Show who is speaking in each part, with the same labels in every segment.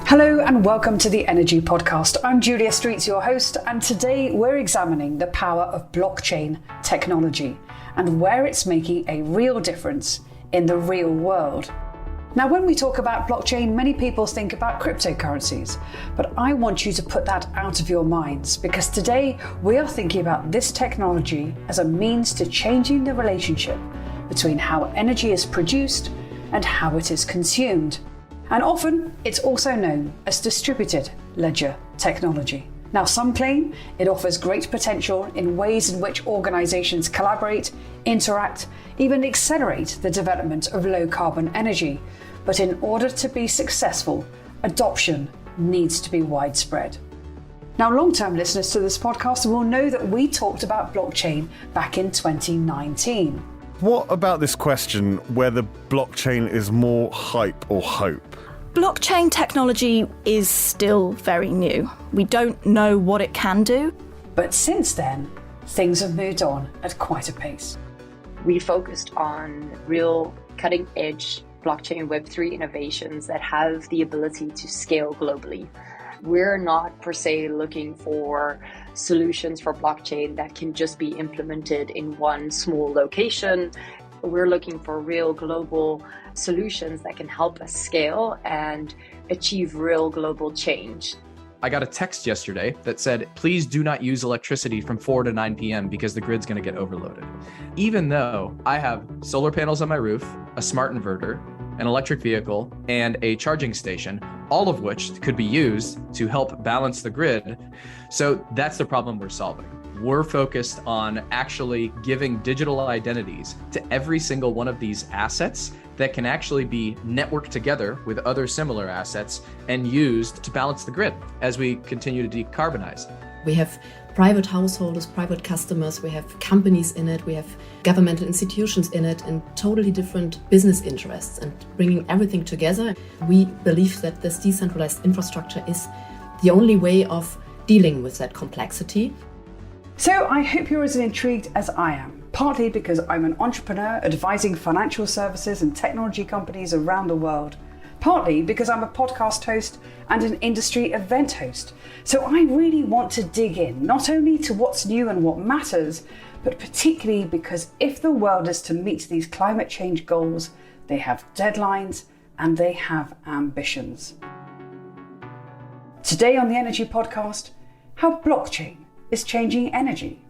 Speaker 1: Hello and welcome to the Energy Podcast. I'm Julia Streets, your host, and today we're examining the power of blockchain technology and where it's making a real difference in the real world. Now, when we talk about blockchain, many people think about cryptocurrencies, but I want you to put that out of your minds because today we are thinking about this technology as a means to changing the relationship between how energy is produced and how it is consumed. And often it's also known as distributed ledger technology. Now, some claim it offers great potential in ways in which organizations collaborate, interact, even accelerate the development of low carbon energy. But in order to be successful, adoption needs to be widespread. Now, long-term listeners to this podcast will know that we talked about blockchain back in 2019.
Speaker 2: What about this question whether blockchain is more hype or hope?
Speaker 3: Blockchain technology is still very new. We don't know what it can do.
Speaker 1: But since then, things have moved on at quite a pace.
Speaker 4: We focused on real cutting-edge blockchain Web3 innovations that have the ability to scale globally. We're not per se looking for solutions for blockchain that can just be implemented in one small location. We're looking for real global solutions that can help us scale and achieve real global change.
Speaker 5: I got a text yesterday that said, please do not use electricity from 4 to 9 p.m. because the grid's going to get overloaded. Even though I have solar panels on my roof, a smart inverter, an electric vehicle, and a charging station, all of which could be used to help balance the grid. So that's the problem we're solving. We're focused on actually giving digital identities to every single one of these assets that can actually be networked together with other similar assets and used to balance the grid as we continue to decarbonize.
Speaker 6: We have private householders, private customers, we have companies in it, we have governmental institutions in it, and totally different business interests. And bringing everything together, we believe that this decentralized infrastructure is the only way of dealing with that complexity.
Speaker 1: So I hope you're as intrigued as I am, partly because I'm an entrepreneur advising financial services and technology companies around the world, partly because I'm a podcast host and an industry event host. So I really want to dig in, not only to what's new and what matters, but particularly because if the world is to meet these climate change goals, they have deadlines and they have ambitions. Today on the Energy Podcast, how blockchain is changing energy.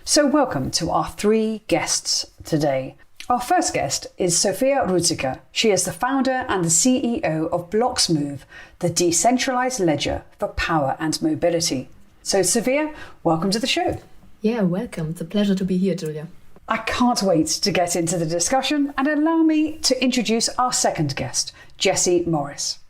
Speaker 1: So welcome to our three guests today. Our first guest is Sophia Rödiger. She is the founder and the CEO of bloXmove, the decentralized ledger for power and mobility. So Sophia, welcome to the show.
Speaker 6: Yeah, welcome. It's a pleasure to be here, Julia.
Speaker 1: I can't wait to get into the discussion and allow me to introduce our second guest, Jesse Morris.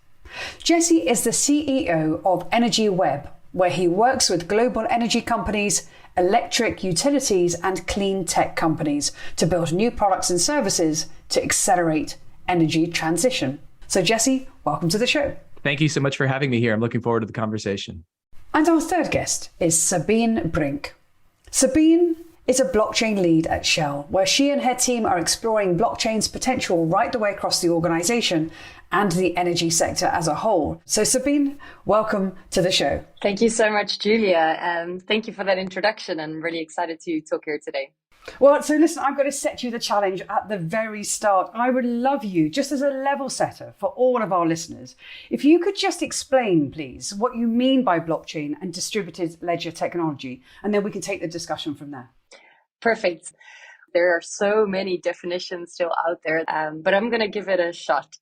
Speaker 1: Jesse is the CEO of Energy Web, where he works with global energy companies, electric utilities and clean tech companies to build new products and services to accelerate energy transition. So Jesse, welcome to the show.
Speaker 5: Thank you so much for having me here. I'm looking forward to the conversation.
Speaker 1: And our third guest is Sabine Brink. Sabine is a blockchain lead at Shell, where she and her team are exploring blockchain's potential right the way across the organization and the energy sector as a whole. So Sabine, welcome to the show.
Speaker 4: Thank you so much, Julia. Thank you for that introduction. I'm really excited to talk here today.
Speaker 1: Well, so listen, I've got to set you the challenge at the very start. I would love you, just as a level setter for all of our listeners, if you could just explain, please, what you mean by blockchain and distributed ledger technology, and then we can take the discussion from there.
Speaker 4: Perfect. There are so many definitions still out there, but I'm going to give it a shot.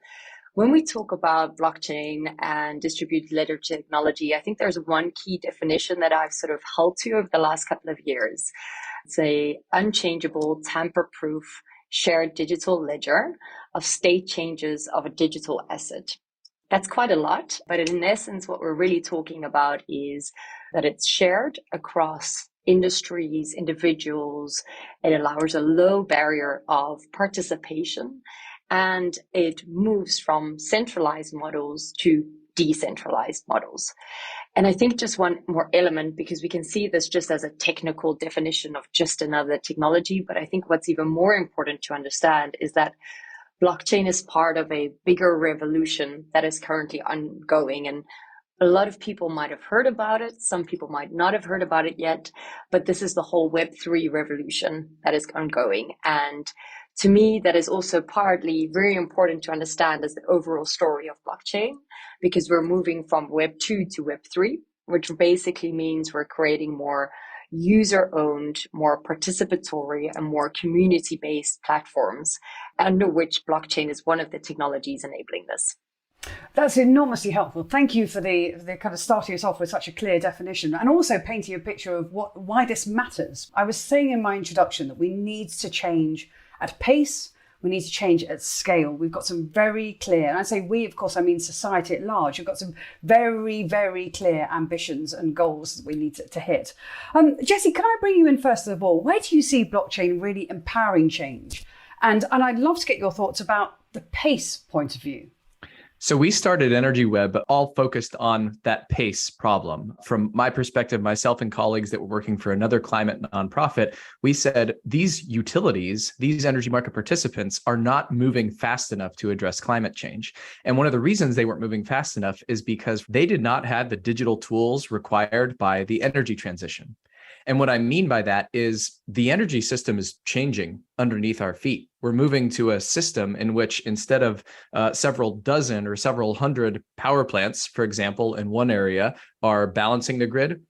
Speaker 4: When we talk about blockchain and distributed ledger technology, I think there's one key definition that I've sort of held to over the last couple of years. It's a unchangeable, tamper-proof, shared digital ledger of state changes of a digital asset. That's quite a lot, but in essence, what we're really talking about is that it's shared across industries, individuals. It allows a low barrier of participation, and it moves from centralized models to decentralized models. And I think just one more element, because we can see this just as a technical definition of just another technology, but I think what's even more important to understand is that blockchain is part of a bigger revolution that is currently ongoing. And a lot of people might have heard about it. Some people might not have heard about it yet, but this is the whole Web3 revolution that is ongoing. And to me, that is also partly very important to understand as the overall story of blockchain, because we're moving from Web2 to Web3, which basically means we're creating more user-owned, more participatory, and more community-based platforms, under which blockchain is one of the technologies enabling this.
Speaker 1: That's enormously helpful. Thank you for the kind of starting us off with such a clear definition and also painting a picture of why this matters. I was saying in my introduction that we need to change at pace. We need to change at scale. We've got some very clear, and I say we, of course, I mean society at large. We've got some very, very clear ambitions and goals that we need to hit. Jessie, can I bring you in first of all? Where do you see blockchain really empowering change? And I'd love to get your thoughts about the pace point of view.
Speaker 5: So we started Energy Web all focused on that pace problem. From my perspective, myself and colleagues that were working for another climate nonprofit, we said these utilities, these energy market participants are not moving fast enough to address climate change. And one of the reasons they weren't moving fast enough is because they did not have the digital tools required by the energy transition. And what I mean by that is the energy system is changing underneath our feet. We're moving to a system in which instead of several dozen or several hundred power plants, for example, in one area are balancing the grid,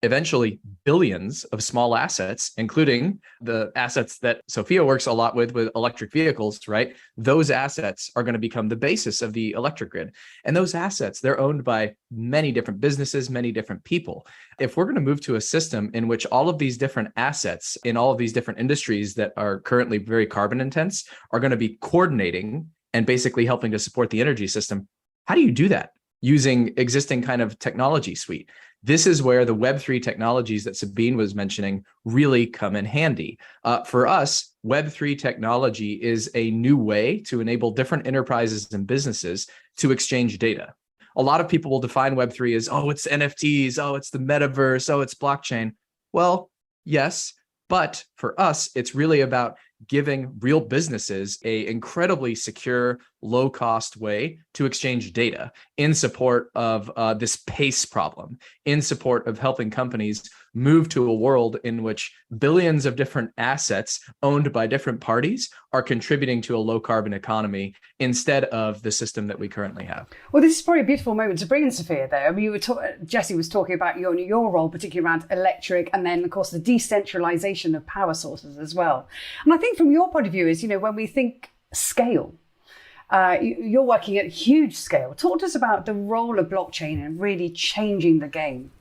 Speaker 5: eventually billions of small assets, including the assets that Sophia works a lot with electric vehicles, right? Those assets are going to become the basis of the electric grid. And those assets, they're owned by many different businesses, many different people. If we're going to move to a system in which all of these different assets in all of these different industries that are currently very carbon intense are going to be coordinating and basically helping to support the energy system, how do you do that? Using existing kind of technology suite. This is where the Web3 technologies that Sabine was mentioning really come in handy. For us, Web3 technology is a new way to enable different enterprises and businesses to exchange data. A lot of people will define Web3 as, oh, it's NFTs, oh, it's the metaverse, oh, it's blockchain. Well, yes, but for us, it's really about giving real businesses an incredibly secure, low-cost way to exchange data in support of this pace problem, in support of helping companies move to a world in which billions of different assets owned by different parties are contributing to a low-carbon economy instead of the system that we currently have.
Speaker 1: Well, this is probably a beautiful moment to bring in Sophia there. I mean, Jessie was talking about your role, particularly around electric, and then, of course, the decentralization of power sources as well. And I think from your point of view is, when we think scale, you're working at huge scale. Talk to us about the role of blockchain in really changing the game.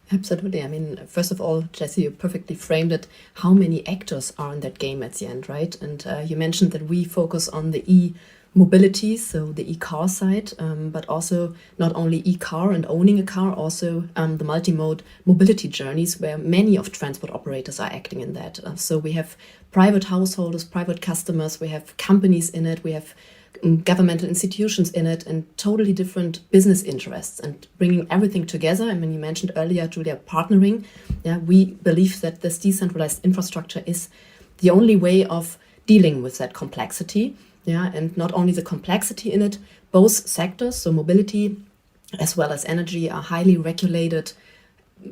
Speaker 6: Absolutely. I mean, first of all, Jessie, you perfectly framed it, how many actors are in that game at the end, right? And you mentioned that we focus on the e-mobility, so the e-car side, but also not only e-car and owning a car, also the multi-mode mobility journeys where many of transport operators are acting in that. So we have private householders, private customers, we have companies in it, we have governmental institutions in it, and totally different business interests, and bringing everything together. I mean, you mentioned earlier, Julia, partnering. Yeah, we believe that this decentralized infrastructure is the only way of dealing with that complexity. Yeah, and not only the complexity in it, both sectors, so mobility as well as energy, are highly regulated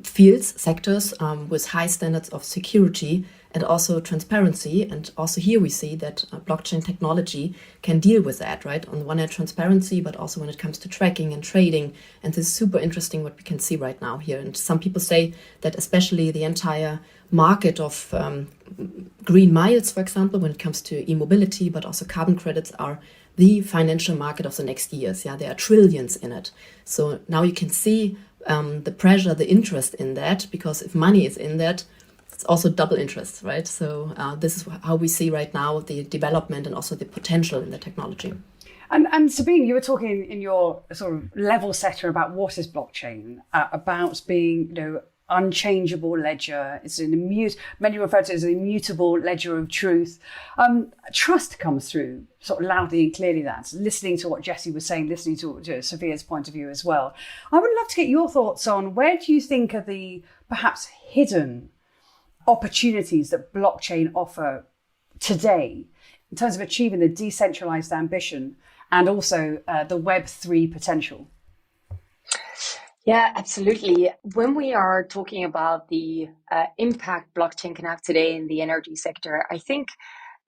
Speaker 6: fields, sectors with high standards of security and also transparency. And also here we see that blockchain technology can deal with that, right? On the one hand, transparency, but also when it comes to tracking and trading. And this is super interesting what we can see right now here. And some people say that especially the entire market of green miles, for example, when it comes to e-mobility, but also carbon credits, are the financial market of the next years. Yeah, there are trillions in it. So now you can see the pressure, the interest in that, because if money is in that, it's also double interest, right? So this is how we see right now the development and also the potential in the technology.
Speaker 1: And Sabine, you were talking in your sort of level setter about what is blockchain, about being, unchangeable ledger. It's many refer to it as an immutable ledger of truth. Trust comes through sort of loudly and clearly. That's listening to what Jessie was saying, listening to Sophia's point of view as well. I would love to get your thoughts on where do you think are the perhaps hidden opportunities that blockchain offer today in terms of achieving the decentralized ambition and also the Web3 potential?
Speaker 4: Yeah, absolutely. When we are talking about the impact blockchain can have today in the energy sector, I think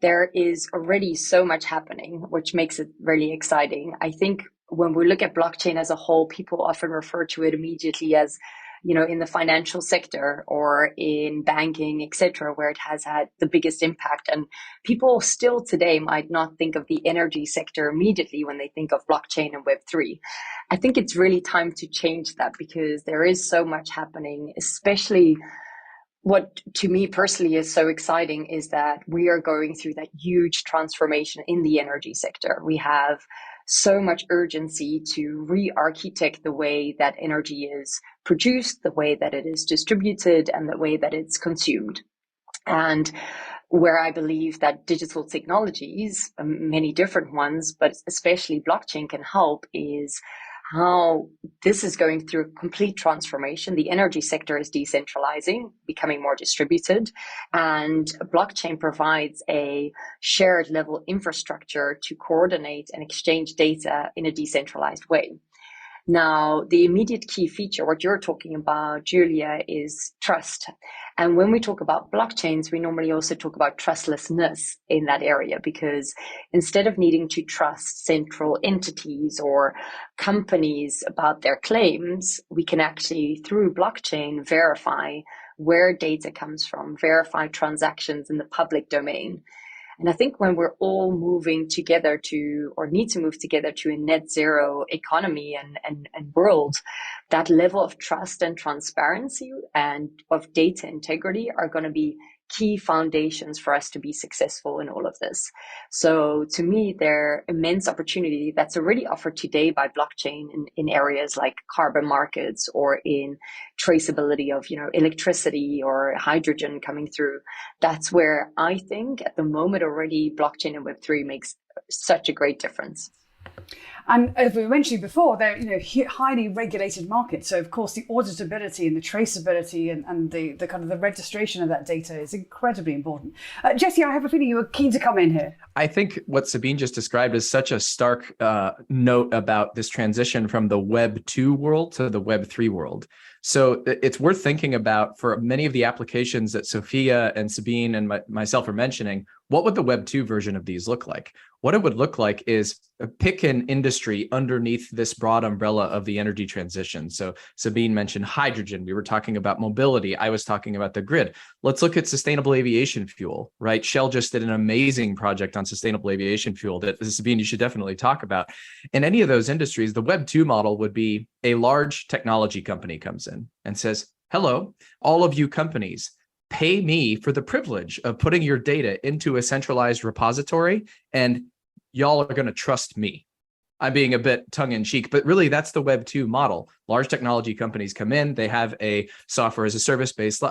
Speaker 4: there is already so much happening, which makes it really exciting. I think when we look at blockchain as a whole, people often refer to it immediately as, in the financial sector or in banking, etc., where it has had the biggest impact. And people still today might not think of the energy sector immediately when they think of blockchain and Web3. I think it's really time to change that because there is so much happening, especially what to me personally is so exciting is that we are going through that huge transformation in the energy sector. We have so much urgency to re-architect the way that energy is produced, the way that it is distributed, and the way that it's consumed. And where I believe that digital technologies, many different ones, but especially blockchain can help is how this is going through a complete transformation. The energy sector is decentralizing, becoming more distributed, and blockchain provides a shared level infrastructure to coordinate and exchange data in a decentralized way. Now, the immediate key feature, what you're talking about, Julia, is trust. And when we talk about blockchains, we normally also talk about trustlessness in that area, because instead of needing to trust central entities or companies about their claims, we can actually, through blockchain, verify where data comes from, verify transactions in the public domain. And I think when we're all moving together need to move together to a net zero economy and world, that level of trust and transparency and of data integrity are going to be key foundations for us to be successful in all of this. So to me, there are immense opportunity that's already offered today by blockchain in areas like carbon markets or in traceability of, electricity or hydrogen coming through. That's where I think at the moment already blockchain and Web3 makes such a great difference.
Speaker 1: And as we mentioned before, they're highly regulated markets. So of course, the auditability and the traceability and the kind of the registration of that data is incredibly important. Jessie, I have a feeling you were keen to come in here.
Speaker 5: I think what Sabine just described is such a stark note about this transition from the Web 2 world to the Web 3 world. So it's worth thinking about for many of the applications that Sophia and Sabine and myself are mentioning. What would the Web 2 version of these look like? What it would look like is pick an industry underneath this broad umbrella of the energy transition. So Sabine mentioned hydrogen. We were talking about mobility. I was talking about the grid. Let's look at sustainable aviation fuel, right? Shell just did an amazing project on sustainable aviation fuel that, Sabine, you should definitely talk about. In any of those industries, the Web 2 model would be a large technology company comes in and says, hello, all of you companies, pay me for the privilege of putting your data into a centralized repository, and y'all are going to trust me. I'm being a bit tongue-in-cheek, but really that's the Web 2 model. Large technology companies come in, they have a software as a service-based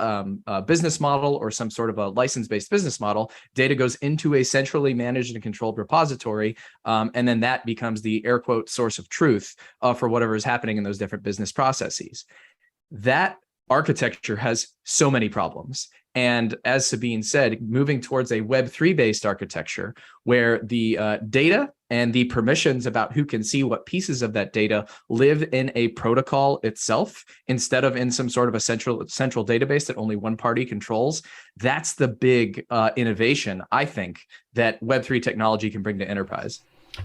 Speaker 5: business model or some sort of a license-based business model. Data goes into a centrally managed and controlled repository, and then that becomes the air quote source of truth for whatever is happening in those different business processes. That architecture has so many problems. And as Sabine said, moving towards a Web3 based architecture where the data and the permissions about who can see what pieces of that data live in a protocol itself, instead of in some sort of a central database that only one party controls. That's the big innovation, I think, that Web3 technology can bring to enterprise.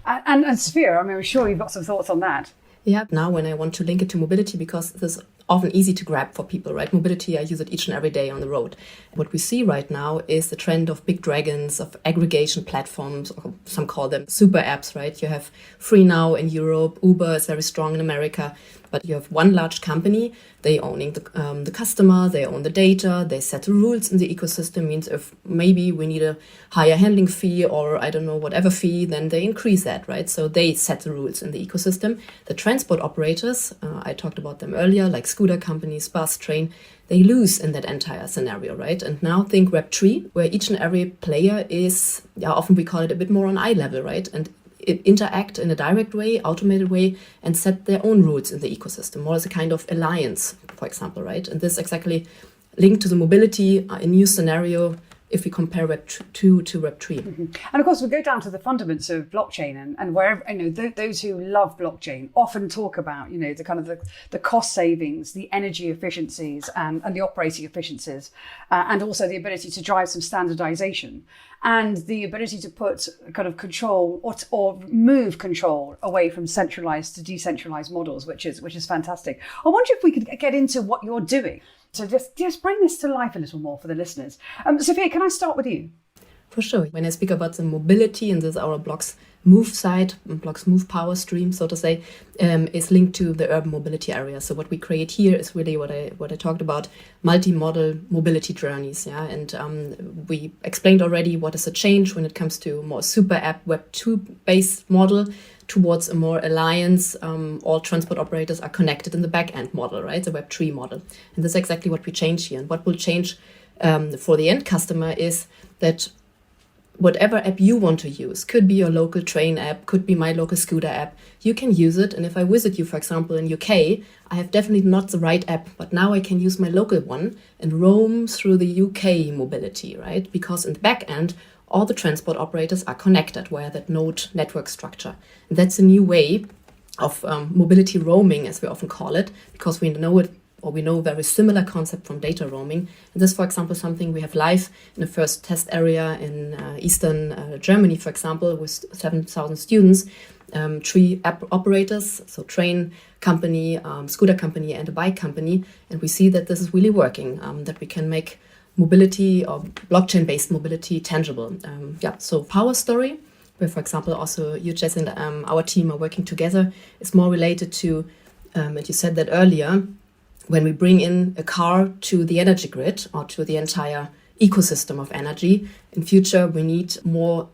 Speaker 1: And Sophia, I'm sure you've got some thoughts on that.
Speaker 6: Yeah, now when I want to link it to mobility, because this is often easy to grab for people, right? Mobility, I use it each and every day on the road. What we see right now is the trend of big dragons, of aggregation platforms, or some call them super apps, right? You have Free Now in Europe, Uber is very strong in America, but you have one large company, they owning the customer, they own the data, they set the rules in the ecosystem, means if maybe we need a higher handling fee or I don't know, whatever fee, then they increase that, right? So they set the rules in the ecosystem. The transport operators, I talked about them earlier, like scooter companies, bus, train, they lose in that entire scenario, right? And now think Web3, where each and every player is, often we call it a bit more on eye level, right? And interact in a direct way, automated way, and set their own rules in the ecosystem, more as a kind of alliance, for example, right? And this exactly linked to the mobility, a new scenario if we compare Web 2 to Web 3.
Speaker 1: Mm-hmm. And of course, we go down to the fundamentals of blockchain, and where those who love blockchain often talk about the kind of the cost savings, the energy efficiencies, and the operating efficiencies, and also the ability to drive some standardization and the ability to put kind of control or move control away from centralized to decentralized models, which is fantastic. I wonder if we could get into what you're doing. So just bring this to life a little more for the listeners. Sophia, can I start with you?
Speaker 6: For sure. When I speak about the mobility, and this is our bloXmove side, bloXmove power stream, so to say, is linked to the urban mobility area. So what we create here is really what I talked about, multi-model mobility journeys. Yeah, and we explained already what is a change when it comes to more super app Web 2 based model towards a more alliance, all transport operators are connected in the back end model, right? The Web 3 model. And that's exactly what we change here. And what will change for the end customer is that whatever app you want to use, could be your local train app, could be my local scooter app, you can use it. And if I visit you, for example, in UK, I have definitely not the right app, but now I can use my local one and roam through the UK mobility, right? Because in the back end, all the transport operators are connected via that node network structure. And that's a new way of mobility roaming, as we often call it, because we know it, or we know a very similar concept from data roaming. And this, for example, something we have live in the first test area in Eastern Germany, for example, with 7,000 students, 3 app operators, so train company, scooter company, and a bike company. And we see that this is really working, that we can make mobility or blockchain-based mobility tangible. So Power Story, where, for example, also you, Jess, and our team are working together, is more related to, and you said that earlier, when we bring in a car to the energy grid or to the entire ecosystem of energy, in future we need more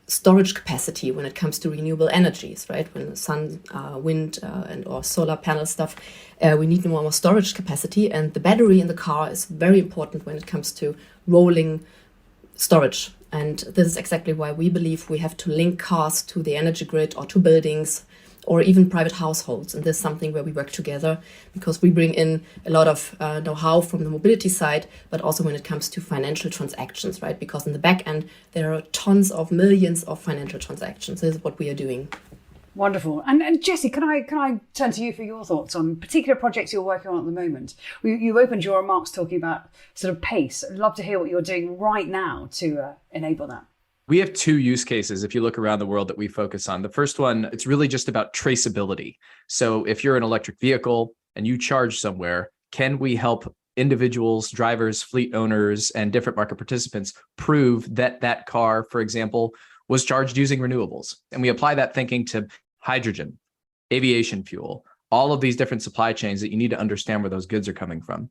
Speaker 6: storage capacity when it comes to renewable energies, right? When the sun, wind, and or solar panel stuff, we need more storage capacity, and the battery in the car is very important when it comes to rolling storage. And this is exactly why we believe we have to link cars to the energy grid or to buildings or even private households. And this is something where we work together because we bring in a lot of know-how from the mobility side, but also when it comes to financial transactions, right? Because in the back end, there are tons of millions of financial transactions. This is what we are doing.
Speaker 1: Wonderful. And Jessie, can I turn to you for your thoughts on particular projects you're working on at the moment? You opened your remarks talking about sort of pace. I'd love to hear what you're doing right now to enable that.
Speaker 5: We have 2 use cases, if you look around the world, that we focus on. The first one, it's really just about traceability. So if you're an electric vehicle and you charge somewhere, can we help individuals, drivers, fleet owners, and different market participants prove that that car, for example, was charged using renewables? And we apply that thinking to hydrogen, aviation fuel, all of these different supply chains that you need to understand where those goods are coming from.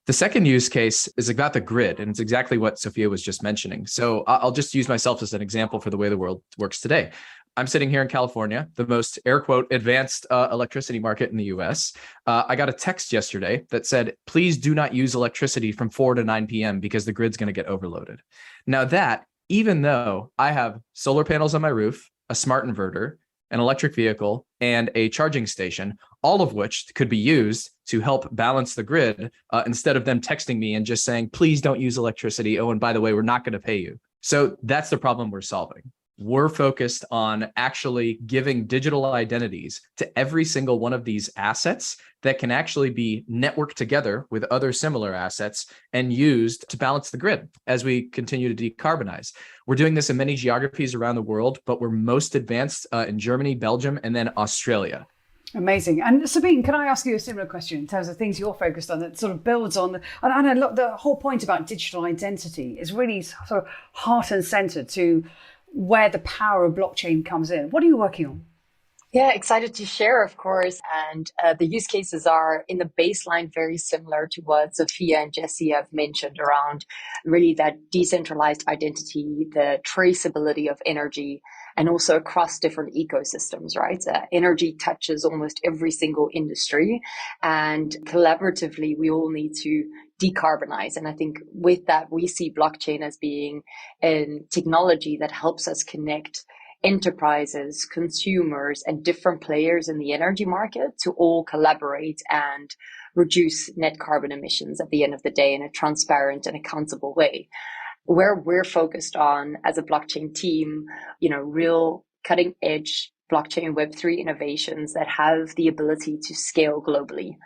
Speaker 5: The second use case is about the grid, and it's exactly what Sophia was just mentioning. So I'll just use myself as an example for the way the world works today. I'm sitting here in California, the most air quote advanced electricity market in the US. I got a text yesterday that said, please do not use electricity from 4 to 9 p.m. because the grid's going to get overloaded. Now that, even though I have solar panels on my roof, a smart inverter, an electric vehicle, and a charging station, all of which could be used to help balance the grid instead of them texting me and just saying, please don't use electricity. Oh, and by the way, we're not going to pay you. So that's the problem we're solving. We're focused on actually giving digital identities to every single one of these assets that can actually be networked together with other similar assets and used to balance the grid as we continue to decarbonize. We're doing this in many geographies around the world, but we're most advanced in Germany, Belgium, and then Australia.
Speaker 1: Amazing. And Sabine, can I ask you a similar question in terms of things you're focused on that sort of builds on, and I look, the whole point about digital identity is really sort of heart and center to where the power of blockchain comes in. What are you working on?
Speaker 4: Yeah, excited to share, of course. And the use cases are in the baseline very similar to what Sophia and Jessie have mentioned around really that decentralized identity, the traceability of energy, and also across different ecosystems, right? Energy touches almost every single industry, and collaboratively, we all need to decarbonize. And I think with that, we see blockchain as being a technology that helps us connect enterprises, consumers, and different players in the energy market to all collaborate and reduce net carbon emissions at the end of the day in a transparent and accountable way. Where we're focused on as a blockchain team, real cutting edge blockchain Web3 innovations that have the ability to scale globally.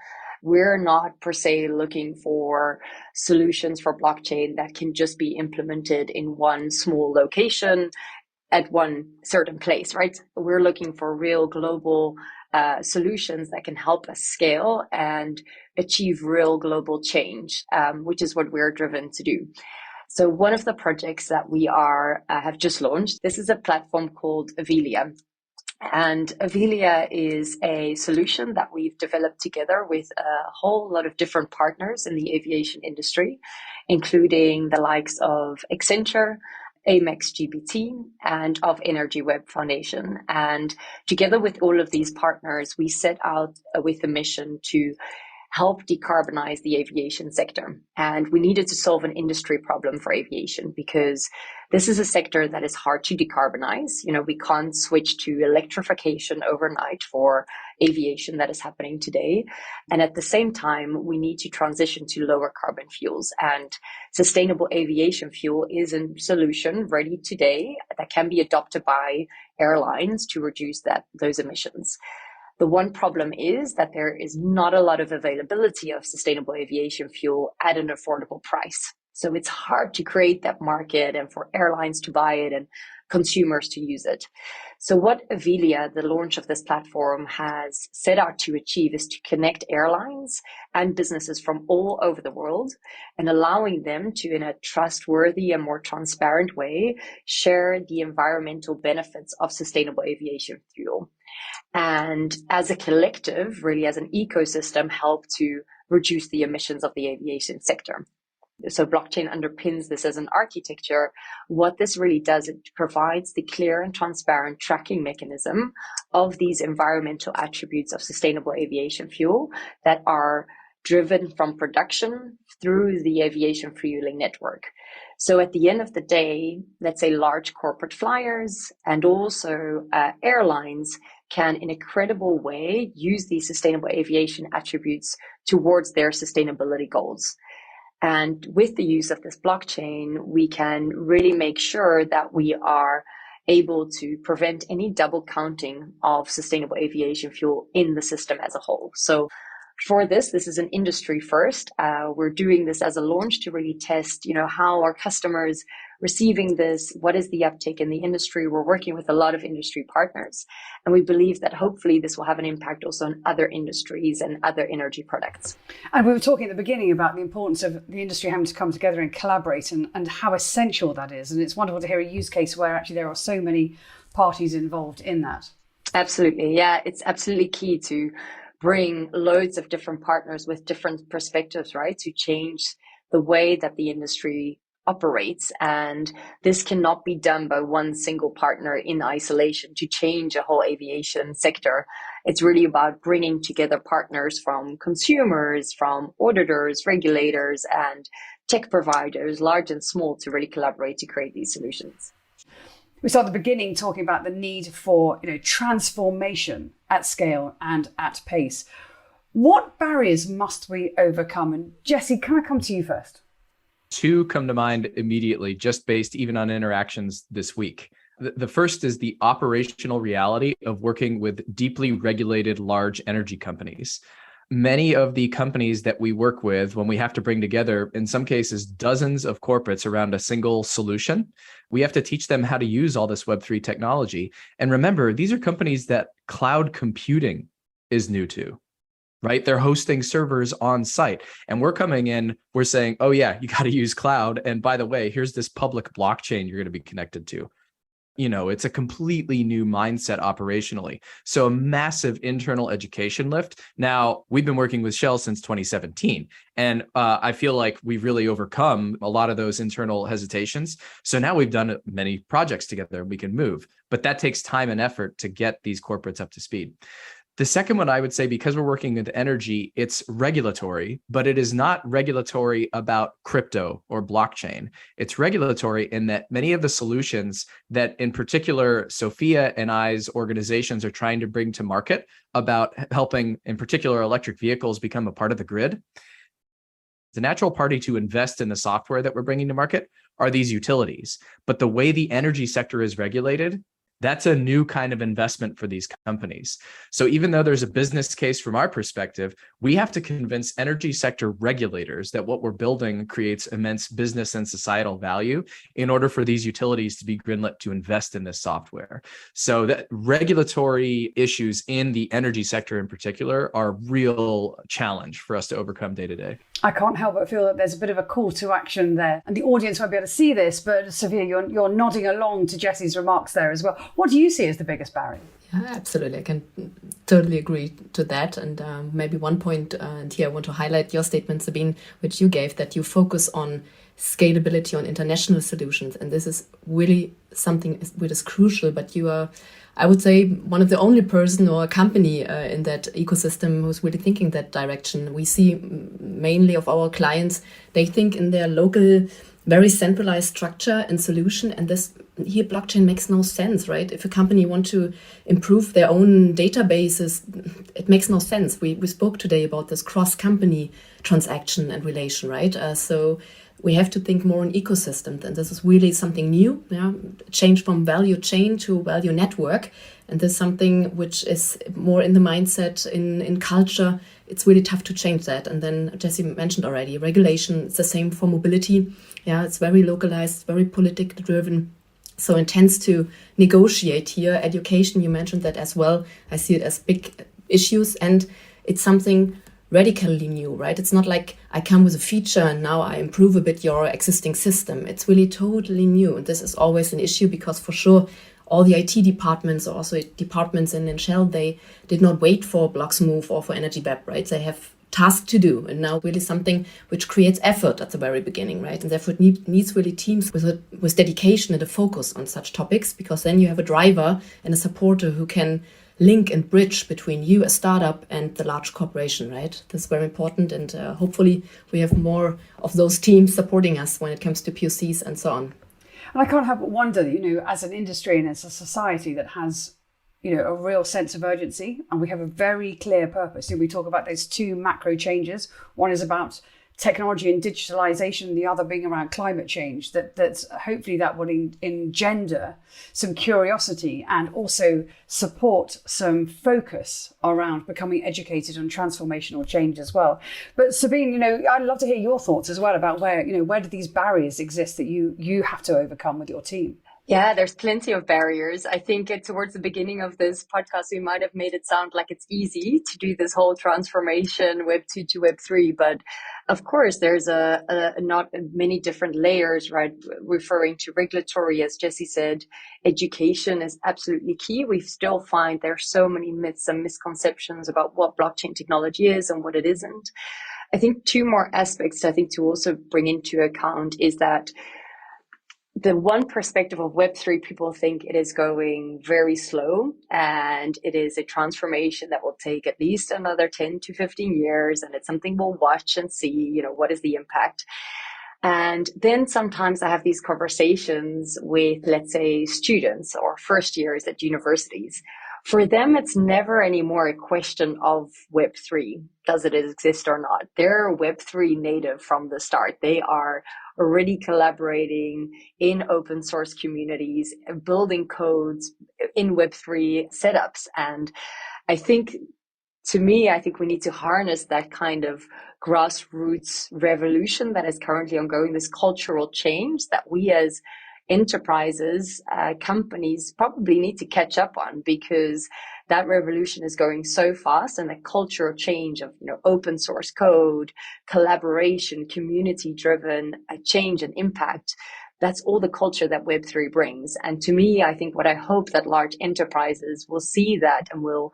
Speaker 4: We're not per se looking for solutions for blockchain that can just be implemented in one small location at one certain place, right? We're looking for real global solutions that can help us scale and achieve real global change, which is what we're driven to do. So one of the projects that we have just launched, this is a platform called Avelia. And Avelia is a solution that we've developed together with a whole lot of different partners in the aviation industry, including the likes of Accenture, Amex GBT, and of Energy Web Foundation. And together with all of these partners, we set out with a mission to help decarbonize the aviation sector. And we needed to solve an industry problem for aviation because this is a sector that is hard to decarbonize. We can't switch to electrification overnight for aviation that is happening today. And at the same time, we need to transition to lower carbon fuels. And sustainable aviation fuel is a solution ready today that can be adopted by airlines to reduce those emissions. The one problem is that there is not a lot of availability of sustainable aviation fuel at an affordable price. So it's hard to create that market and for airlines to buy it and consumers to use it. So what Avelia, the launch of this platform, has set out to achieve is to connect airlines and businesses from all over the world and allowing them to, in a trustworthy and more transparent way, share the environmental benefits of sustainable aviation fuel. And as a collective, really as an ecosystem, help to reduce the emissions of the aviation sector. So blockchain underpins this as an architecture. What this really does, it provides the clear and transparent tracking mechanism of these environmental attributes of sustainable aviation fuel that are driven from production through the aviation fueling network. So at the end of the day, let's say large corporate flyers and also airlines can, in a credible way, use these sustainable aviation attributes towards their sustainability goals. And with the use of this blockchain, we can really make sure that we are able to prevent any double counting of sustainable aviation fuel in the system as a whole. So for this is an industry first. We're doing this as a launch to really test, how are customers receiving this? What is the uptake in the industry? We're working with a lot of industry partners, and we believe that hopefully this will have an impact also on other industries and other energy products.
Speaker 1: And we were talking at the beginning about the importance of the industry having to come together and collaborate and how essential that is. And it's wonderful to hear a use case where actually there are so many parties involved in that.
Speaker 4: Absolutely. Yeah, it's absolutely key to bring loads of different partners with different perspectives, right, to change the way that the industry operates. And this cannot be done by one single partner in isolation to change a whole aviation sector. It's really about bringing together partners from consumers, from auditors, regulators, and tech providers, large and small, to really collaborate to create these solutions.
Speaker 1: We started at the beginning talking about the need for transformation at scale and at pace. What barriers must we overcome? And Jesse, can I come to you first?
Speaker 5: Two come to mind immediately, just based even on interactions this week. The first is the operational reality of working with deeply regulated large energy companies. Many of the companies that we work with, when we have to bring together, in some cases, dozens of corporates around a single solution, we have to teach them how to use all this Web3 technology. And remember, these are companies that cloud computing is new to, right? They're hosting servers on site. And we're coming in, we're saying, oh yeah, you got to use cloud. And by the way, here's this public blockchain you're going to be connected to. it's a completely new mindset operationally. So a massive internal education lift. Now, we've been working with Shell since 2017, and I feel like we've really overcome a lot of those internal hesitations. So now we've done many projects together, we can move, but that takes time and effort to get these corporates up to speed. The second one, I would say, because we're working with energy, it's regulatory, but it is not regulatory about crypto or blockchain. It's regulatory in that many of the solutions that, in particular, Sophia and I's organizations are trying to bring to market about helping, in particular, electric vehicles become a part of the grid. The natural party to invest in the software that we're bringing to market are these utilities. But the way the energy sector is regulated, that's a new kind of investment for these companies. So even though there's a business case from our perspective, we have to convince energy sector regulators that what we're building creates immense business and societal value in order for these utilities to be greenlit to invest in this software. So that regulatory issues in the energy sector in particular are a real challenge for us to overcome day to day.
Speaker 1: I can't help but feel that there's a bit of a call to action there. And the audience won't be able to see this, but Sophia, you're nodding along to Jesse's remarks there as well. What do you see as the biggest barrier?
Speaker 6: Yeah, absolutely. I can totally agree to that. And maybe one point, and here I want to highlight your statement, Sabine, which you gave, that you focus on scalability, on international solutions. And this is really something which is crucial, but you are, I would say, one of the only person or company in that ecosystem who's really thinking that direction. We see mainly of our clients, they think in their local, very centralized structure and solution. And this here, blockchain makes no sense, right? If a company wants to improve their own databases, it makes no sense. We spoke today about this cross-company transaction and relation, right? So we have to think more in ecosystem, and this is really something new. Yeah, change from value chain to value network, and this is something which is more in the mindset, in culture. It's really tough to change that. And then Jesse mentioned already, regulation. It's the same for mobility. Yeah, it's very localized, very politically driven. So it tends to negotiate here. Education, you mentioned that as well. I see it as big issues, and it's something radically new, right? It's not like I come with a feature and now I improve a bit your existing system. It's really totally new. And this is always an issue because for sure, all the IT departments, or also departments in Shell, they did not wait for bloXmove or for Energy Web, right? They have tasks to do, and now really something which creates effort at the very beginning, right? And therefore it needs really teams with dedication and a focus on such topics, because then you have a driver and a supporter who can link and bridge between you, a startup, and the large corporation, right? This is very important, and hopefully we have more of those teams supporting us when it comes to POCs and so on.
Speaker 1: And I can't help but wonder, as an industry and as a society that has, a real sense of urgency, and we have a very clear purpose. We talk about those two macro changes. One is about technology and digitalization, the other being around climate change, that's hopefully that will engender some curiosity and also support some focus around becoming educated on transformational change as well. But Sabine, I'd love to hear your thoughts as well about where do these barriers exist that you have to overcome with your team?
Speaker 4: Yeah, there's plenty of barriers. I think towards the beginning of this podcast, we might have made it sound like it's easy to do this whole transformation Web 2 to Web 3. But of course, there's not many different layers, right? Referring to regulatory, as Jesse said, education is absolutely key. We still find there are so many myths and misconceptions about what blockchain technology is and what it isn't. I think two more aspects to also bring into account is that the one perspective of Web3, people think it is going very slow and it is a transformation that will take at least another 10 to 15 years. And it's something we'll watch and see, what is the impact. And then sometimes I have these conversations with, let's say, students or first years at universities. For them, it's never anymore a question of Web3. Does it exist or not? They're Web3 native from the start. They are already collaborating in open source communities, building codes in Web3 setups. And I think we need to harness that kind of grassroots revolution that is currently ongoing, this cultural change that we as enterprises, companies probably need to catch up on, because that revolution is going so fast, and the cultural change of open source code, collaboration, community driven change and impact that's all the culture that Web3 brings. And to me, I think what I hope that large enterprises will see that and will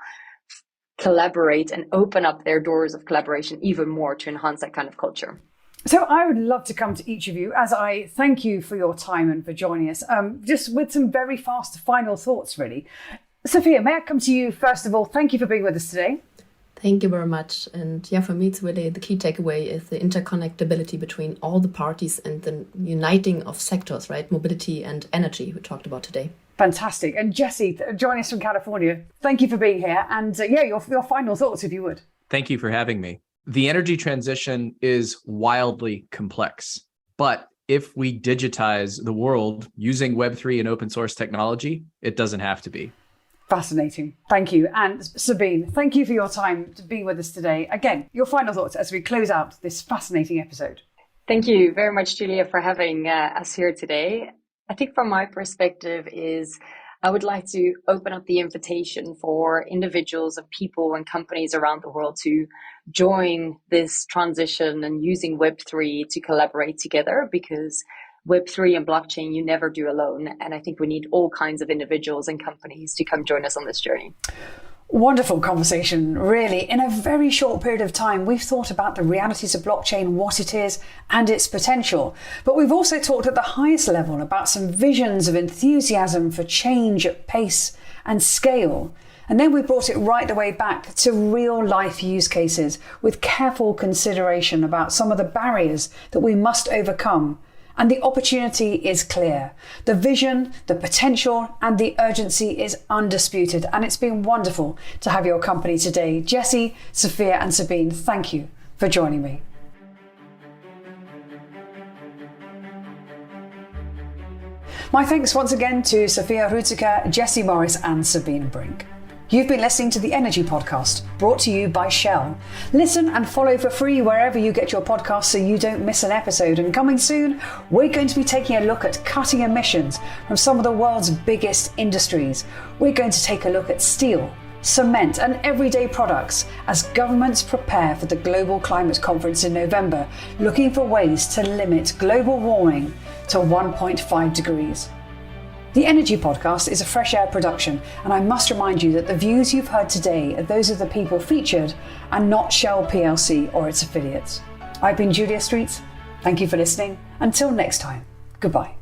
Speaker 4: collaborate and open up their doors of collaboration even more to enhance that kind of culture.
Speaker 1: So I would love to come to each of you as I thank you for your time and for joining us, just with some very fast final thoughts, really. Sophia, may I come to you first of all? Thank you for being with us today.
Speaker 6: Thank you very much. And yeah, for me, it's really the key takeaway is the interconnectability between all the parties and the uniting of sectors, right? Mobility and energy we talked about today.
Speaker 1: Fantastic. And Jesse, join us from California. Thank you for being here. And your final thoughts, if you would.
Speaker 5: Thank you for having me. The energy transition is wildly complex, but if we digitize the world using Web3 and open source technology, it doesn't have to be.
Speaker 1: Fascinating. Thank you. And Sabine, thank you for your time to be with us today. Again, your final thoughts as we close out this fascinating episode.
Speaker 4: Thank you very much, Julia, for having us here today. I think from my perspective is I would like to open up the invitation for individuals and people and companies around the world to join this transition and using Web3 to collaborate together, because Web3 and blockchain you never do alone. And I think we need all kinds of individuals and companies to come join us on this journey.
Speaker 1: Wonderful conversation, really. In a very short period of time, we've thought about the realities of blockchain, what it is and its potential. But we've also talked at the highest level about some visions of enthusiasm for change at pace and scale. And then we brought it right the way back to real life use cases with careful consideration about some of the barriers that we must overcome. And the opportunity is clear. The vision, the potential, and the urgency is undisputed. And it's been wonderful to have your company today. Jesse, Sophia, and Sabine, thank you for joining me. My thanks once again to Sophia Rödiger, Jesse Morris, and Sabine Brink. You've been listening to the Energy Podcast, brought to you by Shell. Listen and follow for free wherever you get your podcasts so you don't miss an episode. And coming soon, we're going to be taking a look at cutting emissions from some of the world's biggest industries. We're going to take a look at steel, cement and everyday products as governments prepare for the Global Climate Conference in November, looking for ways to limit global warming to 1.5 degrees. The Energy Podcast is a Fresh Air production, and I must remind you that the views you've heard today are those of the people featured and not Shell plc or its affiliates. I've been Julia Streets. Thank you for listening. Until next time, goodbye.